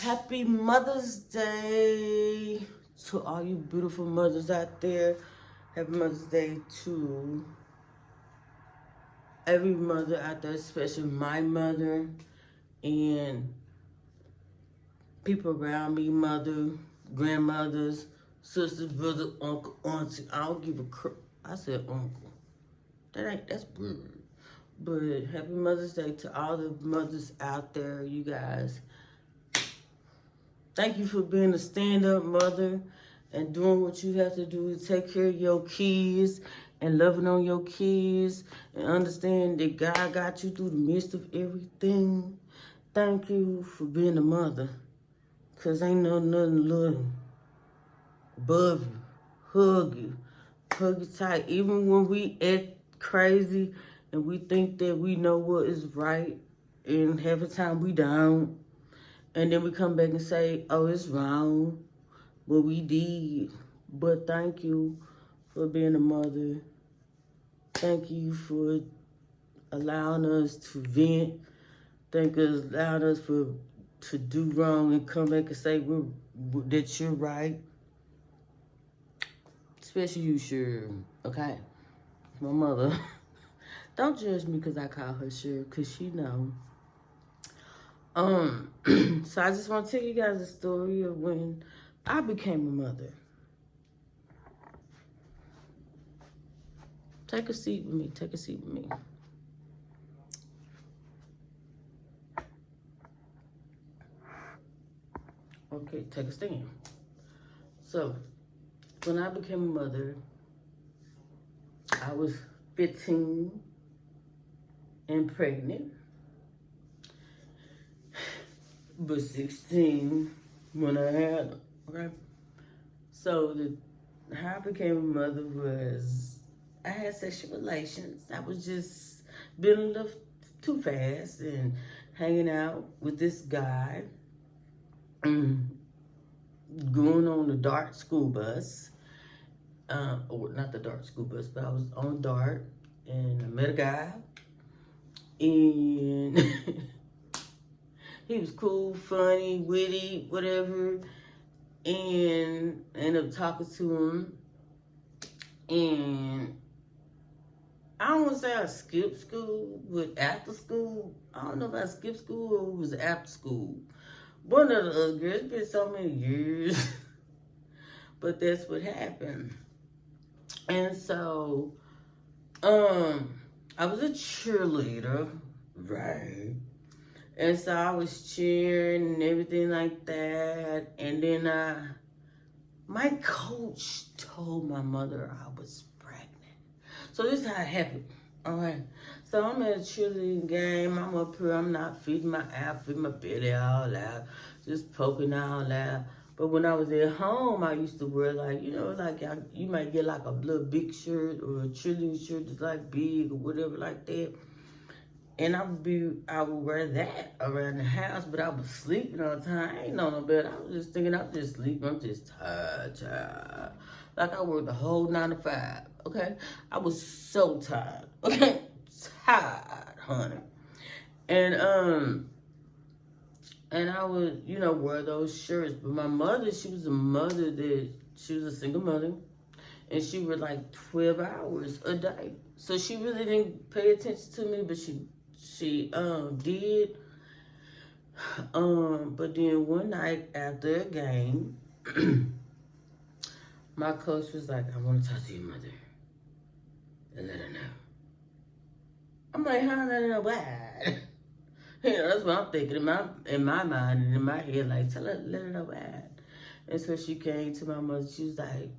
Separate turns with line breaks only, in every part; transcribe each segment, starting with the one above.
Happy Mother's Day to all you beautiful mothers out there. Happy Mother's Day to every mother out there, especially my mother and people around me, mother, grandmothers, sisters, brother, uncle, auntie. I don't give a crap. I said uncle. That's weird. But happy Mother's Day to all the mothers out there, you guys. Thank you for being a stand-up mother and doing what you have to do to take care of your kids and loving on your kids and understand that God got you through the midst of everything. Thank you for being a mother. Because ain't nothing little above you, hug you tight. Even when we act crazy and we think that we know what is right and half the time we don't. And then we come back and say, oh, it's wrong, what we did. But thank you for being a mother. Thank you for allowing us to vent. Thank you for allowing us to do wrong and come back and say that you're right. Especially you, sure. Okay? My mother. Don't judge me because I call her sure, because she know. So I just want to tell you guys a story of when I became a mother. Take a seat with me. Take a seat with me. Okay, take a stand. So, when I became a mother, I was 15 and pregnant, but 16 when I had her, okay? So, how I became a mother was I had sexual relations. I was just being a little too fast and hanging out with this guy, going on the DART school bus. Or not the DART school bus, but I was on DART and I met a guy. And he was cool, funny, witty, whatever. And I ended up talking to him. And I don't want to say I skipped school, but after school, I don't know if I skipped school or it was after school. One of the other girls, it's been so many years. But that's what happened. And so, I was a cheerleader, right? And so I was cheering and everything like that. And then my coach told my mother I was pregnant. So this is how it happened. All right. So I'm at a cheerleading game. I'm up here. I'm not fitting my outfit, my belly all out, just poking all out. But when I was at home, I used to wear you might get like a little big shirt or a cheerleading shirt that's like big or whatever like that. And I would wear that around the house, but I was sleeping all the time. I ain't on no bed. I was just thinking I'm just sleeping. I'm just tired. Like I worked the whole 9 to 5, okay? I was so tired, okay? Tired, honey. And I would, wear those shirts. But my mother, she was a single mother. And she worked like 12 hours a day. So she really didn't pay attention to me, but she did. But then one night after a game, my coach was like, I want to talk to your mother and let her know. I'm like, how let her know why? That's what I'm thinking in my mind and in my head, like, let her know why. And so she came to my mother, she was like,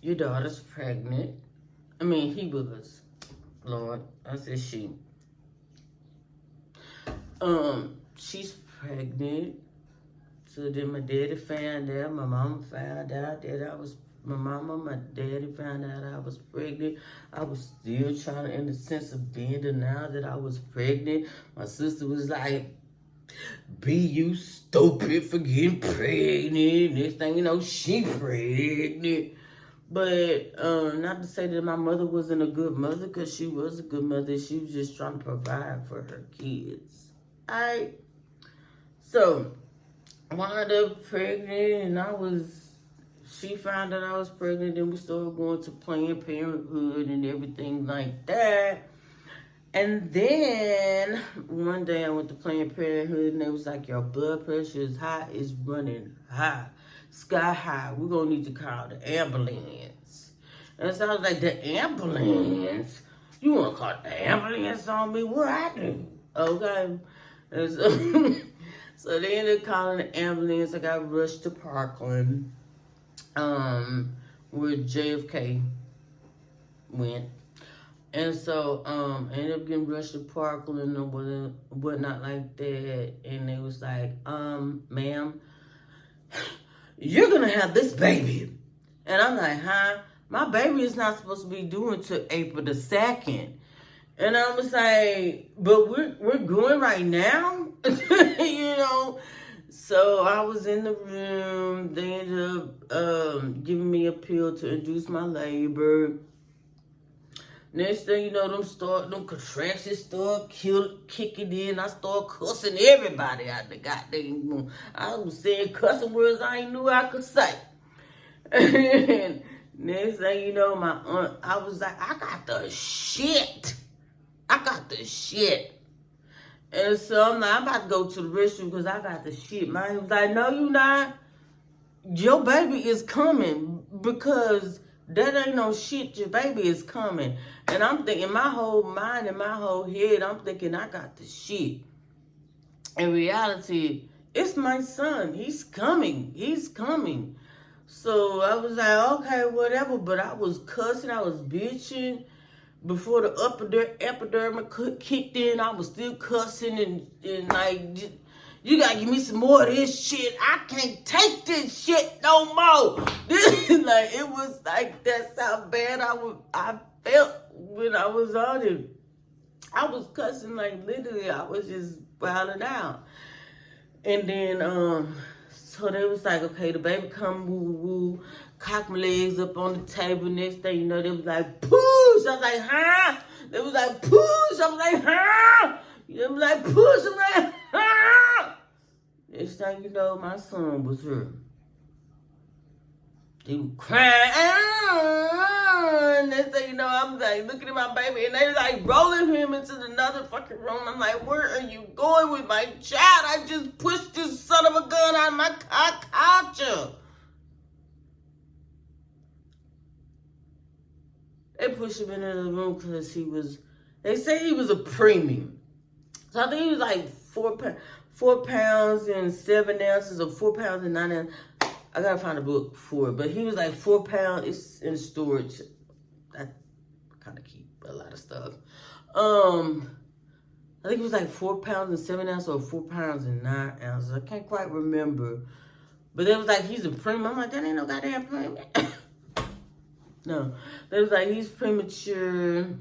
your daughter's pregnant. I mean, he was, Lord. I said she. She's pregnant. So then my daddy found out, my mama found out that my daddy found out I was pregnant. I was still trying to, in the sense of being denied that I was pregnant. My sister was like, be you stupid for getting pregnant. Next thing you know, she pregnant. But not to say that my mother wasn't a good mother, because she was a good mother. She was just trying to provide for her kids. So, I wound up pregnant, and she found out I was pregnant, and we started going to Planned Parenthood and everything like that. And then one day I went to Planned Parenthood, and they was like, your blood pressure is high, it's running high, sky high. We're going to need to call the ambulance. And so I was like, the ambulance? You want to call the ambulance on me? What I do? Okay. And so, so they ended up calling the ambulance. I got rushed to Parkland, where JFK went. And so, I ended up getting rushed to Parkland or whatnot like that. And they was like, ma'am, you're gonna have this baby. And I'm like, huh? My baby is not supposed to be due until April the 2nd. And I was like, but we're going right now? You know? So I was in the room. They ended up giving me a pill to induce my labor. Next thing you know, them contractions start kicking in. I start cussing everybody out the goddamn room. I was saying cussing words I ain't knew I could say. And next thing you know, my aunt, I was like, I got the shit. And so I'm like, I'm about to go to the restroom because I got the shit. Mine was like, no, you not. Your baby is coming because that ain't no shit. Your baby is coming. And I'm thinking, my whole mind and my whole head, I'm thinking I got the shit. In reality, it's my son. He's coming. So I was like, okay, whatever. But I was cussing. I was bitching. Before the epidermis kicked in, I was still cussing and like, you gotta give me some more of this shit. I can't take this shit no more. Like, it was like, that's how bad I felt when I was on it. I was cussing, like, literally, I was just wilding out. And then, so they was like, okay, the baby come, woo, woo, cock my legs up on the table. Next thing you know, they was like, push. I was like, huh? They was like, push. I was like, huh? They was like, push. I'm like, huh? Next thing you know, my son was hurt. He was crying. Next thing you know, I'm like looking at my baby, and they like rolling him into another fucking room. I'm like, where are you going with my child? I just pushed this son of a gun out of my couch. They pushed him into the room because they say he was a preemie. So I think he was like 4 pounds and 7 ounces, or 4 pounds and 9 ounces. I gotta find a book for it, but he was like 4 pounds. It's in storage. I kind of keep a lot of stuff. I think it was like 4 pounds and 7 ounces, or 4 pounds and 9 ounces. I can't quite remember. But it was like, he's a preemie. I'm like, that ain't no goddamn preemie. No, they was like, he's premature,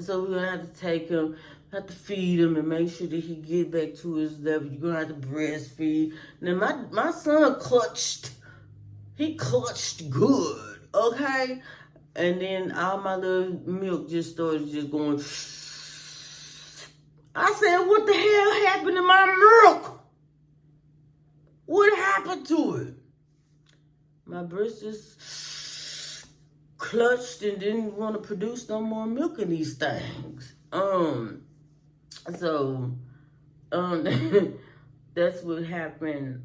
so we're gonna have to take him, have to feed him and make sure that he get back to his level. You're gonna have to breastfeed. Now my son clutched. He clutched good, okay? And then all my little milk just started just going. I said, what the hell happened to my milk? What happened to it? My breast just clutched and didn't want to produce no more milk in these things. So that's what happened.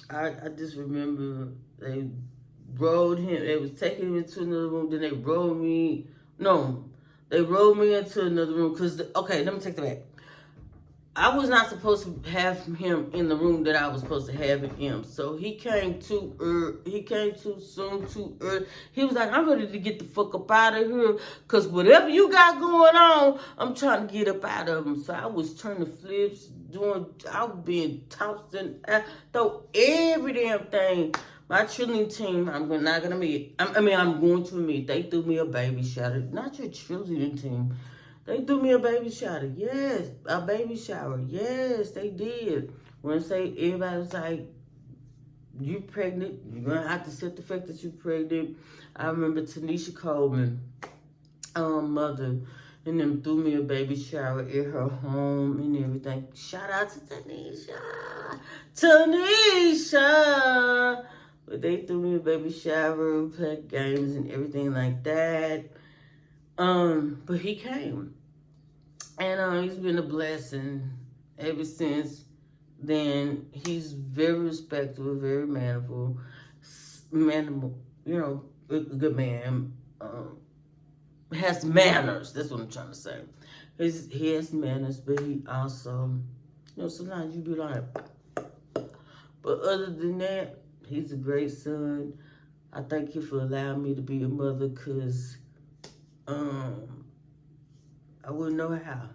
I just remember they rolled him. They was taking him into another room. Then they rolled me. No, they rolled me into another room because okay, let me take that back. I was not supposed to have him in the room that I was supposed to have him. So he came too early. He came too soon, too early. He was like, I'm ready to get the fuck up out of here. Because whatever you got going on, I'm trying to get up out of him. So I was turning flips, I was being tossed and throw every damn thing. My cheerleading team, I'm going to admit, they threw me a baby shower. Not your cheerleading team. They threw me a baby shower. Yes, a baby shower. Yes, they did. When everybody was like, you pregnant, you're going to have to accept the fact that you're pregnant. I remember Tanisha Coleman, mother, And then threw me a baby shower at her home and everything. Shout out to Tanisha. Tanisha! But they threw me a baby shower, played games and everything like that. But he came. And he's been a blessing ever since then. He's very respectful, very manful, a good man. Has manners. That's what I'm trying to say. He has manners, but he also, sometimes you be like, but other than that, he's a great son. I thank you for allowing me to be a mother, because I wouldn't know how.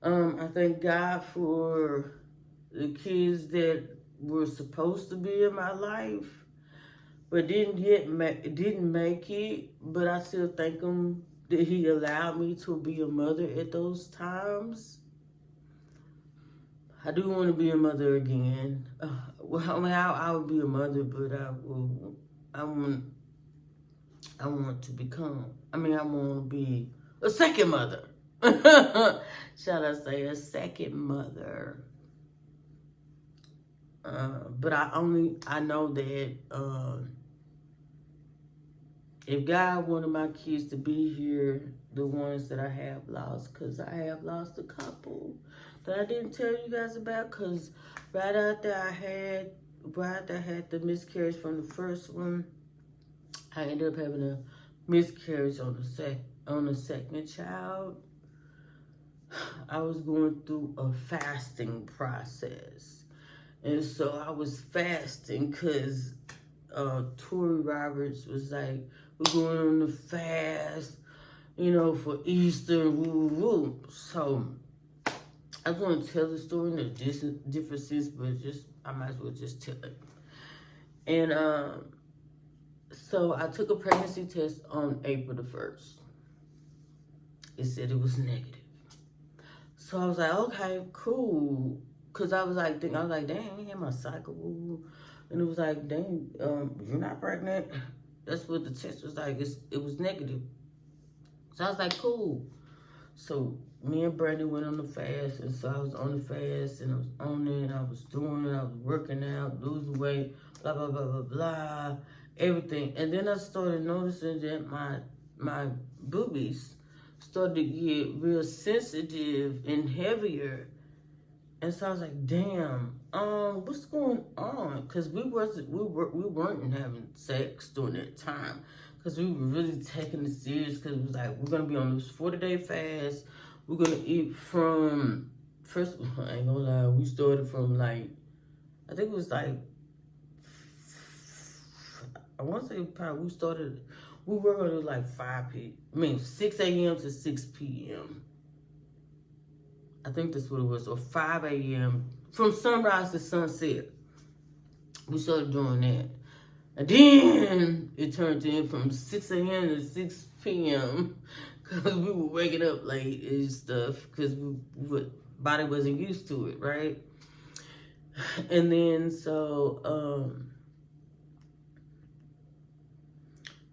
I thank God for the kids that were supposed to be in my life, but didn't make it. But I still thank him that he allowed me to be a mother at those times. I do want to be a mother again. I would be a mother, but I want to become. I want to be a second mother. Shall I say a second mother? But I know that if God wanted my kids to be here, the ones that I have lost, because I have lost a couple that I didn't tell you guys about, because right after I had the miscarriage from the first one, I ended up having a miscarriage on the second child. I was going through a fasting process. And so I was fasting because Tory Roberts was like, we're going on the fast, for Easter, woo, woo. So I was going to tell the story in a different sense, but I might as well just tell it. And so I took a pregnancy test on April the 1st. It said it was negative. So I was like, okay, cool. Because I was like, dang, I had my cycle. And it was like, dang, you're not pregnant. That's what the test was like. It was negative. So I was like, cool. So me and Brandon went on the fast. And so I was on the fast. And I was on it. I was doing it. I was working out, losing weight, blah, blah, blah, blah, blah. Everything. And then I started noticing that my boobies started to get real sensitive and heavier. And so I was like, damn, what's going on? Because we weren't having sex during that time. Because we were really taking it serious. Because it was like, we're going to be on this 40-day fast. We're going to eat from, first, I ain't gonna lie, we started from I think it was I want to say probably we were going to 6 a.m. to 6 p.m. I think that's what it was, or 5 a.m. from sunrise to sunset. We started doing that. And then it turned in from 6 a.m. to 6 p.m. because we were waking up late and stuff because body wasn't used to it, right? And then so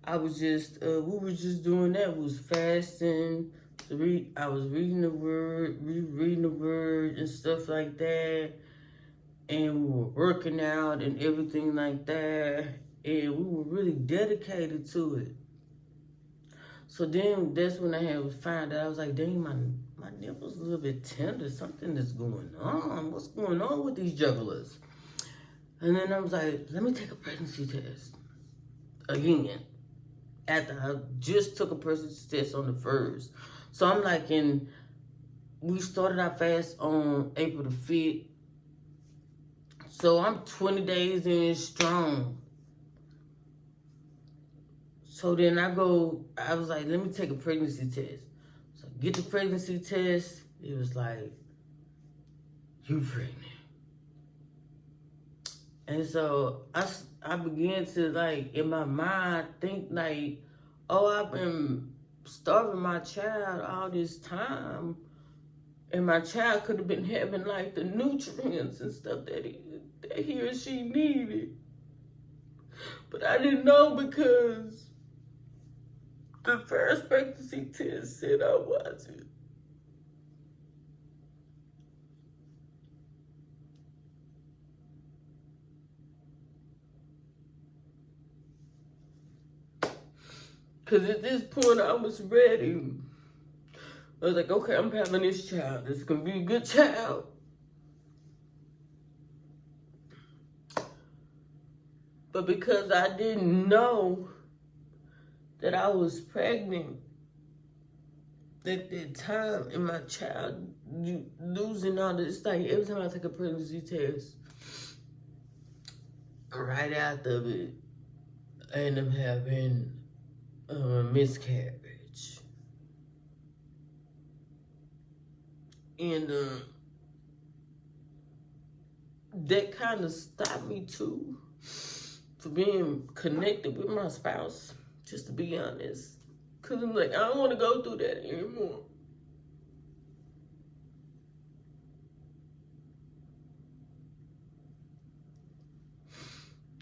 I was just, we were just doing that. We was fasting. I was reading the word and stuff like that. And we were working out and everything like that. And we were really dedicated to it. So then that's when I had found out. I was like, dang, my nipples a little bit tender. Something is going on. What's going on with these jugglers? And then I was like, let me take a pregnancy test again. After I just took a pregnancy test on the 1st. So I'm like, we started our fast on April the 5th. So I'm 20 days in strong. So then I was like, let me take a pregnancy test. So I get the pregnancy test. It was like, you pregnant. And so I began to in my mind think oh, I've been starving my child all this time. And my child could have been having the nutrients and stuff that he or she needed. But I didn't know because The first pregnancy test said I wasn't. Because at this point, I was ready. I was like, okay, I'm having this child. This is going to be a good child. But because I didn't know that I was pregnant at that time, and my child losing all this, like every time I take a pregnancy test, right after it, I end up having a miscarriage. And that kind of stopped me too for being connected with my spouse, just to be honest. Because I'm like, I don't want to go through that anymore.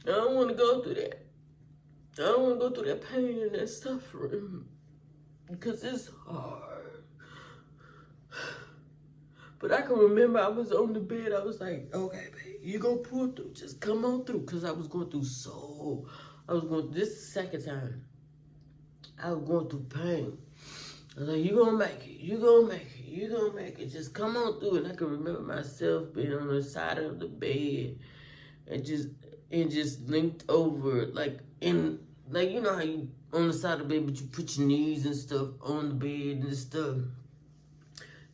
I don't want to go through that. I don't want to go through that pain and that suffering. Because it's hard. But I can remember I was on the bed. I was like, okay, babe, you gonna pull through. Just come on through. Because I was going through this is the second time. I was going through pain. I was like, you gonna make it. You gonna make it. You gonna make it. Just come on through. And I can remember myself being on the side of the bed and just linked over, like you know how you on the side of the bed, but you put your knees and stuff on the bed and stuff.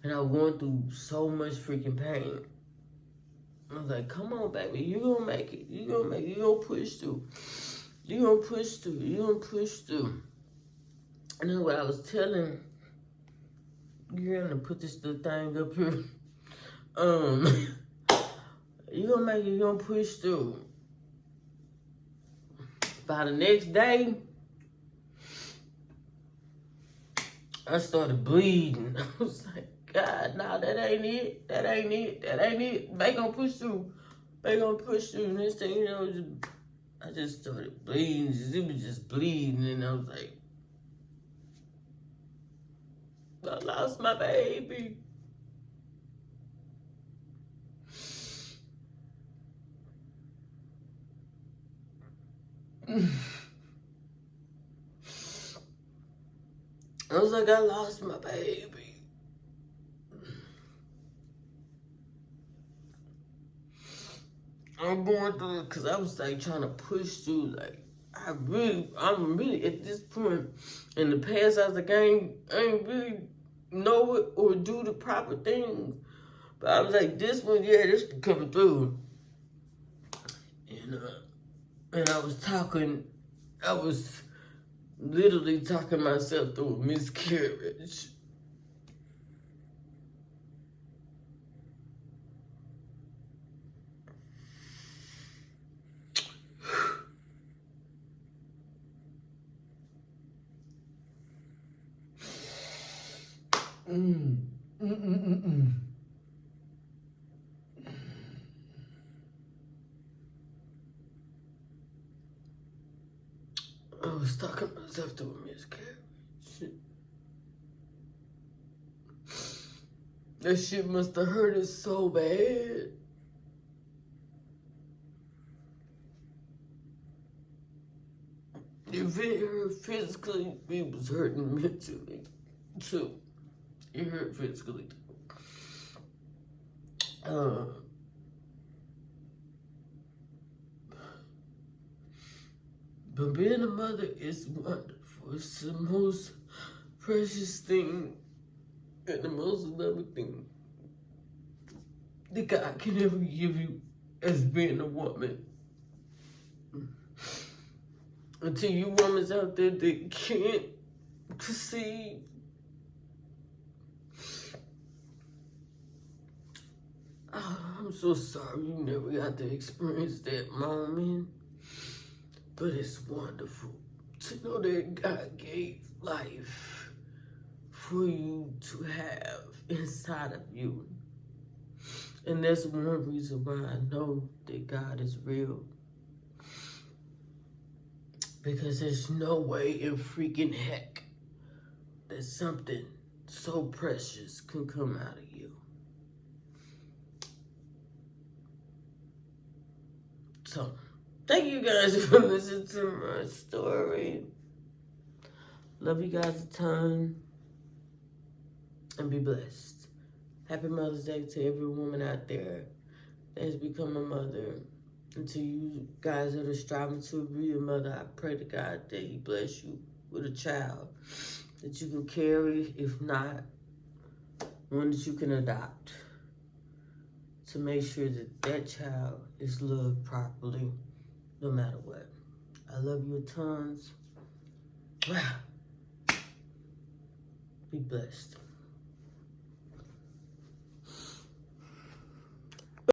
And I was going through so much freaking pain. I was like, come on, baby, you gonna make it. You gonna make it. You gonna push through. You gonna push through. You gonna push through. And then what I was telling, you're gonna put this little thing up here. You gonna make it. You gonna push through. By the next day, I started bleeding. I was like, God, nah, that ain't it. That ain't it. That ain't it. They gonna push through. They gonna push through. And this thing, you know, I just started bleeding. It was just bleeding. And I was like, I lost my baby. I was like, I lost my baby. I'm going through it because I was like trying to push through. Like, I'm really at this point in the past. I was like, I ain't really know it or do the proper things. But I was like, this one, yeah, this can come through. And I was literally talking myself through a miscarriage. I was talking myself through a miscarriage. That shit must have hurt us so bad. If it hurt physically, it was hurting mentally too. It hurt physically. But being a mother is wonderful. It's the most precious thing and the most loving thing that God can ever give you as being a woman. Until you women out there that can't conceive, I'm so sorry you never got to experience that moment. But it's wonderful to know that God gave life for you to have inside of you. And that's one reason why I know that God is real. Because there's no way in freaking heck that something so precious can come out of you. So, thank you guys for listening to my story. Love you guys a ton. And be blessed. Happy Mother's Day to every woman out there that has become a mother. And to you guys that are striving to be a mother, I pray to God that He bless you with a child that you can carry, if not, one that you can adopt, to make sure that that child is loved properly, no matter what. I love you a tons. Be blessed.